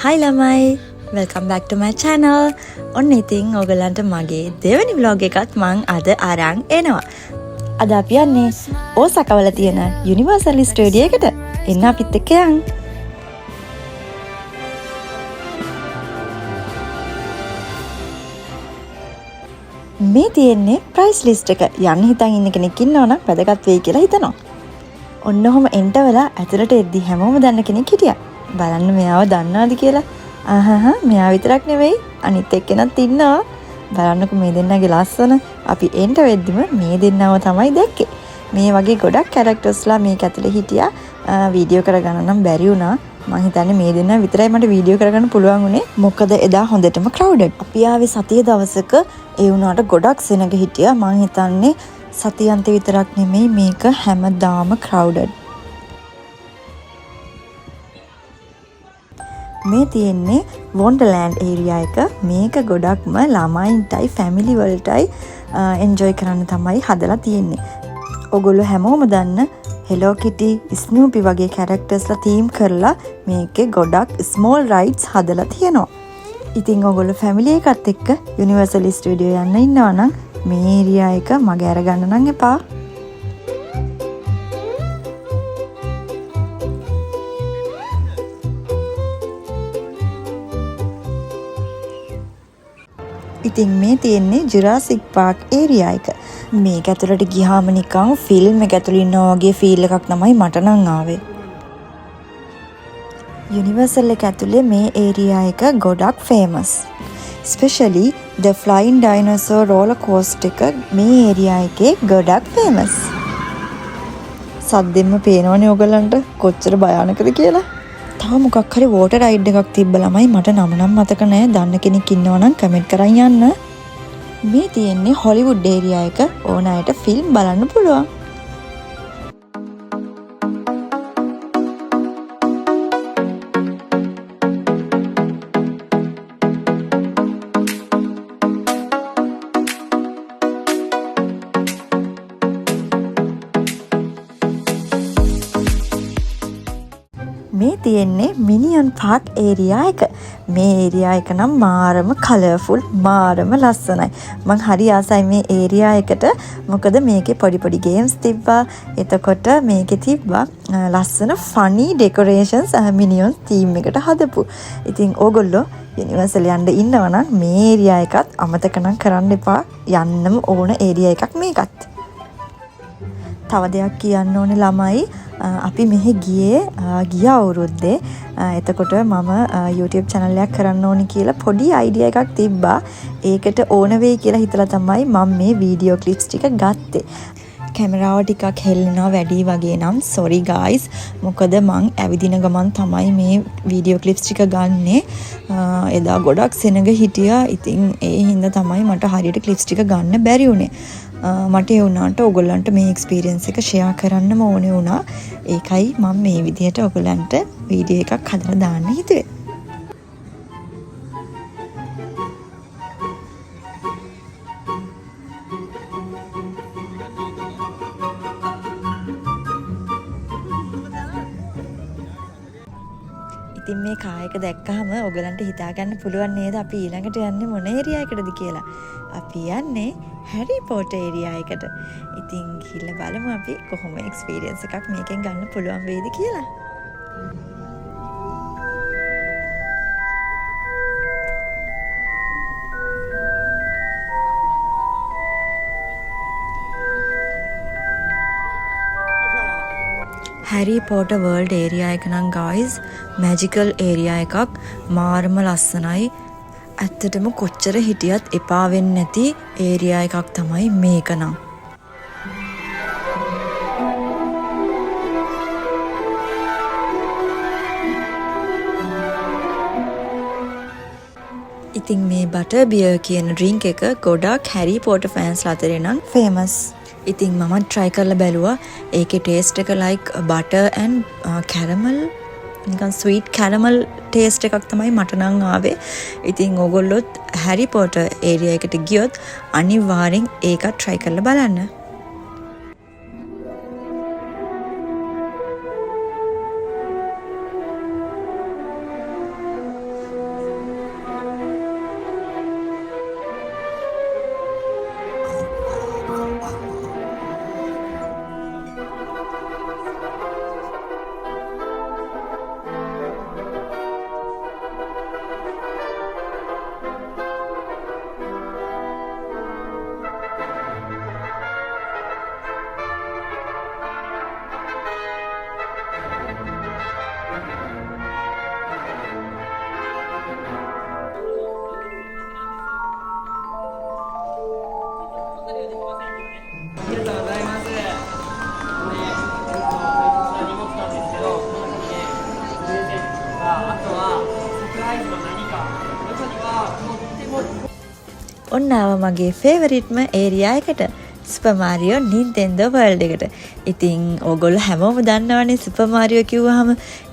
Hi ළමයි, welcome back to my channel. ඔන්න ඉතින් ඔයගලන්ට මගේ දෙවෙනි vlog එකත් මං අද අරන් එනවා. අද අපි යන්නේ ඕසාකාවල තියෙන Universal Studio එකට. එන්න අපිත් එක්ක යන්න. මේ තියෙන්නේ price list එක. යන්න හිතන් ඉන්න කෙනෙක් ඉන්නවනම් වැදගත් වෙයි කියලා හිතනවා. ඔන්න ඔහම එන්ට වෙලා ඇතුළට එද්දි හැමෝම දන්න කෙනෙක් හිටියා. බලන්න මෙයාව දන්නවද කියලා. මෙයා විතරක් නෙවෙයි අනිත් එක්කෙනත් ඉන්නවා. බලන්නකෝ මේ දෙන්නගේ ලස්සන. අපි එන්ට වෙද්දිම මේ දෙන්නව තමයි දැක්කේ. මේ වගේ ගොඩක් කැරක්ටර්ස්ලා මේක ඇතුලේ හිටියා. වීඩියෝ කරගන්න නම් බැරි වුණා. මම හිතන්නේ මේ දෙන්න විතරයි මට වීඩියෝ කරගන්න පුළුවන් උනේ. මොකද එදා හොඳටම crowded. අපි ආවේ සතිය දවසක ඒ වුණාට ගොඩක් සෙනග හිටියා. මම හිතන්නේ සතියන්ත විතරක් නෙමෙයි මේක හැමදාම crowded. මේ තියෙන්නේ Wonderland area එක. මේක ගොඩක්ම ළමයින්ටයි ෆැමිලි වලටයි එන්ජොයි කරන්න තමයි හදලා තියෙන්නේ. ඔගොල්ලෝ හැමෝම දන්න Hello Kitty, Snoopy වගේ charactersලා theme කරලා මේකේ ගොඩක් small rides හදලා තියෙනවා. ඉතින් ඔගොල්ලෝ ෆැමිලි එකත් එක්ක Universal Studio යන්න ඉන්නවා නම් මේ area එක මගේ අරගන්න නම් එපා. ඉතින් මේ තියෙන්නේ Jurassic Park area එක. මේක ඇතුළට ගියාම නිකන් ෆිල්ම් එක ඇතුළේ ඉන්නා වගේ ෆීල් එකක් තමයි මට නම් ආවේ. Universal එක ඇතුළේ මේ area එක ගොඩක් famous. Especially the Flying Dinosaur roller coaster එක මේ area එකේ ගොඩක් famous. සද්දෙන්ම පේනවනේ ඔයගලන්ට කොච්චර භයානකද කියලා. තව මොකක් හරි water ride එකක් තිබ්බ ළමයි මට නම නම් මතක නැහැ. දන්න කෙනෙක් ඉන්නවා නම් කමෙන්ට් කරන් යන්න. මේ තියෙන්නේ හොලිවුඩ් ඒරියා එක. ඕන අයට ෆිල්ම් බලන්න පුළුවන්. මේ තියෙන්නේ මිනියන් පාක් ඒරියා එක. මේ ඒරියා එක නම් මාරම කලර්ෆුල්, මාරම ලස්සනයි. මං හරි ආසයි මේ ඒරියා එකට. මොකද මේකේ පොඩි පොඩි ගේම්ස් තිබ්බා. එතකොට මේකේ තිබ්බා ලස්සන ෆනි ඩෙකොරේෂන්ස් මිනියන්ස් තීම් එකට හදපු. ඉතින් ඕගොල්ලෝ යුනිවර්සල් යන්න ඉන්නවා නම් මේ ඒරියා එකත් අමතක නම් කරන්න එපා. යන්නම ඕන ඒරියා එකක් මේකත්. තව දෙයක් කියන්න ඕනේ ළමයි. අපි මෙහි ගිය අවුරුද්දේ එතකොට මම YouTube channel එකක් කරන්න ඕනි කියලා පොඩි idea එකක් තිබ්බා. ඒකට ඕන වෙයි කියලා හිතලා තමයි මම මේ වීඩියෝ ක්ලිප්ස් ටික ගත්තේ. කැමරාව ටිකක් හෙල්ලෙනවා වැඩි වගේ නම් sorry guys. මොකද මං ඇවිදින ගමන් තමයි මේ වීඩියෝ ක්ලිප්ස් ටික ගන්නෙ. එදා ගොඩක් සෙනග හිටියා. ඉතින් ඒ හින්දා තමයි මට හරියට ක්ලිප්ස් ටික ගන්න බැරි වුණේ. මට ඒ වුණාට ඔයගොල්ලන්ට මේ එක්ස්පීරියන්ස් එක ෂෙයා කරන්නම ඕනේ වුණා. ඒකයි මම මේ විදිහට ඔයගොල්ලන්ට වීඩියෝ එකක් හදලා දාන්න හිතුවේ. ඉතින් මේ කායක දැක්කහම ඔයගලන්ට හිතා ගන්න පුළුවන් නේද අපි ඊළඟට යන්නේ මොන ඒරියා එකටද කියලා. අපි යන්නේ හැරි පොටර් ඒරියා එකට. ඉතින් ගිහිල්ලා බලමු අපි කොහොම එක්ස්පීරියන්ස් එකක් මේකෙන් ගන්න පුළුවන් වේද කියලා. හැරි පොටර් වර්ල්ඩ් ඒරියා එක නම් guys මැජිකල් ඒරියා එකක්. මාරම ලස්සනයි. ඇත්තටම කොච්චර හිටියත් එපා වෙන්නේ නැති ඒරියා එකක් තමයි මේක නම්. ඉතින් මේ බටර් බියර් කියන ඩ්‍රින්ක් එක ගොඩක් හැරි පොටර් ෆෑන්ස්ලා අතරේ නම් famous. ඉතින් මම try කරලා බැලුවා. ඒකේ taste එක like butter and caramel නිකන් ස්වීට් කැරමල් ටේස්ට් එකක් තමයි මට නම් ආවේ. ඉතින් ඕගොල්ලොත් හැරි පොටර් ඒරියා එකට ගියොත් අනිවාර්යෙන් ඒක try කරලා බලන්න. ඔන්න ආව මගේ ෆේවරිට්ම ඒරියා එකට සුපර් මාරියෝ නින්ටෙන්ඩෝ වර්ල්ඩ් එකට. ඉතින් ඕගොල්ලෝ හැමෝම දන්නවනේ සුපර් මාරියෝ කිව්වහම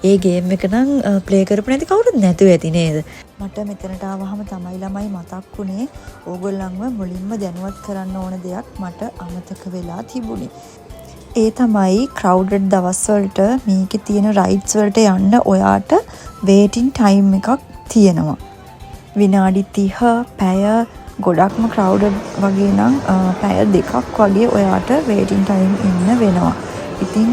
ඒ ගේම් එක නම් ප්ලේ කරපු නැති කවුරුත් නැතුව ඇති නේද? මට මෙතනට ආවහම තමයි ළමයි මතක් වුණේ ඕගොල්ලන්ව මුලින්ම දැනුවත් කරන්න ඕන දෙයක් මට අමතක වෙලා තිබුණේ. ඒ තමයි ක්‍රවුඩඩ් දවස්වලට මේකේ තියෙන රයිඩ්ස් වලට යන්න ඔයාට වේටින් ටයිම් එකක් තියෙනවා. විනාඩි 30 පැය ගොඩක්ම ක්‍රවුඩඩ් වගේ නම් පැය 2ක් වගේ ඔයාට වේටින් ටයිම් ඉන්න වෙනවා. ඉතින්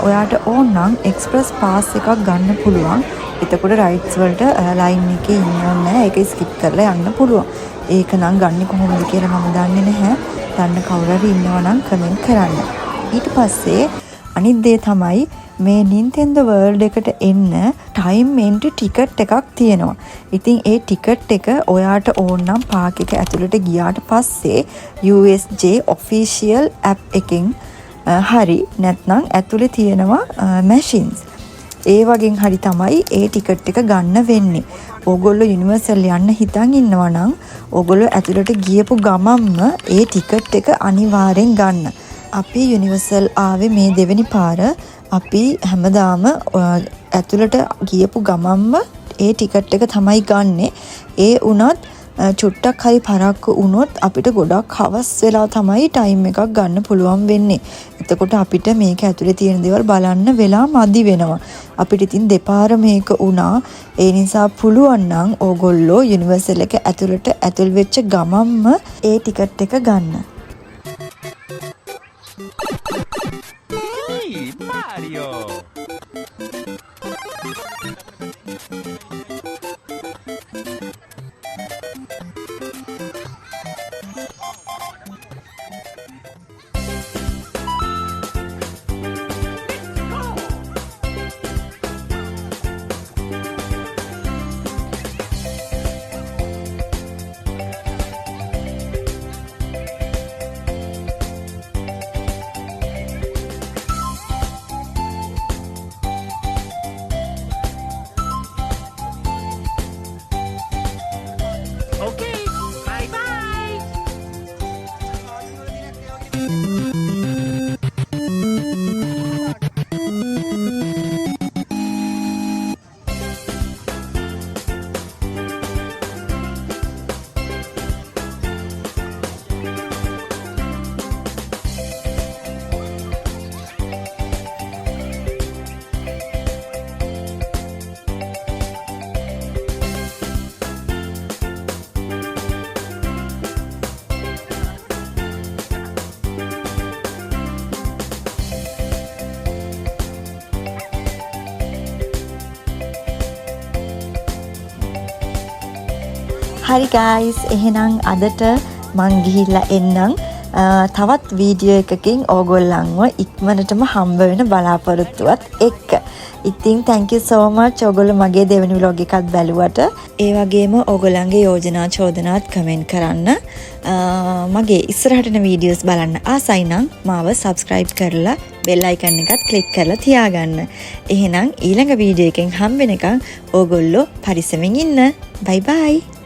ඔයාට ඕන නම් එක්ස්ප්‍රස් පාස් එකක් ගන්න පුළුවන්. එතකොට රයිඩ්ස් වලට ලයින් එකේ ඉන්න ඕනේ නැහැ. ඒක ස්කිප් කරලා යන්න පුළුවන්. ඒක නම් ගන්න කොහොමද කියලා මම දන්නේ නැහැ. දන්න කවුරු හරි ඉන්නවා නම් කමෙන්ට් කරන්න. ඊට පස්සේ අනිත් දේ තමයි මේ නින්ටෙන්ඩෝ වර්ල්ඩ් එකට එන්න ටයිම් එන්ට්‍රි ටිකට් එකක් තියෙනවා. ඉතින් ඒ ටිකට් එක ඔයාට ඕන නම් පාක් එක ඇතුළට ගියාට පස්සේ USJ official app එකෙන් හරි නැත්නම් ඇතුලේ තියෙනවා machines. ඒ වගේ හරි තමයි ඒ ටිකට් එක ගන්න වෙන්නේ. ඕගොල්ලෝ යුනිවර්සල් යන්න හිතන් ඉන්නවා නම් ඕගොල්ලෝ ඇතුළට ගියපු ගමන්ම ඒ ටිකට් එක අනිවාර්යෙන් ගන්න. අපි යුනිවර්සල් ආවේ මේ දෙවෙනි පාර. අපි හැමදාම ඇතුළට ගියපු ගමන්ම ඒ ටිකට් එක තමයි ගන්නෙ. ඒ වුණත් චුට්ටක් හරි පරක්කු වුණොත් අපිට ගොඩක් හවස් වෙලා තමයි ටයිම් එකක් ගන්න පුළුවන් වෙන්නේ. එතකොට අපිට මේක ඇතුලේ තියෙන දේවල් බලන්න වෙලා මදි වෙනවා. අපිට ඉතින් දෙපාර මේක වුණා. ඒ නිසා පුළුවන් නම් ඕගොල්ලෝ යුනිවර්සල් එක ඇතුළට ඇතුල් වෙච්ච ගමන්ම ඒ ටිකට් එක ගන්න. Mario! Okay, bye-bye! හරි guys, එහෙනම් අදට මං ගිහිල්ලා එන්නම්. තවත් වීඩියෝ එකකින් ඕගොල්ලන්ව ඉක්මනටම හම්බ වෙන බලාපොරොත්තුවත් එක්ක. ඉතින් thank you so much ඕගොල්ලෝ මගේ දෙවෙනි vlog එකත් බැලුවට. ඒ වගේම ඕගොල්ලන්ගේ යෝජනා චෝදනාත් කමෙන්ට් කරන්න. මගේ ඉස්සරහට එන වීඩියෝස් බලන්න ආසයි නම් මාව subscribe කරලා bell icon එකත් click කරලා තියාගන්න. එහෙනම් ඊළඟ වීඩියෝ එකෙන් හම්බ වෙනකන් ඕගොල්ලෝ පරිස්සමින් ඉන්න. bye bye.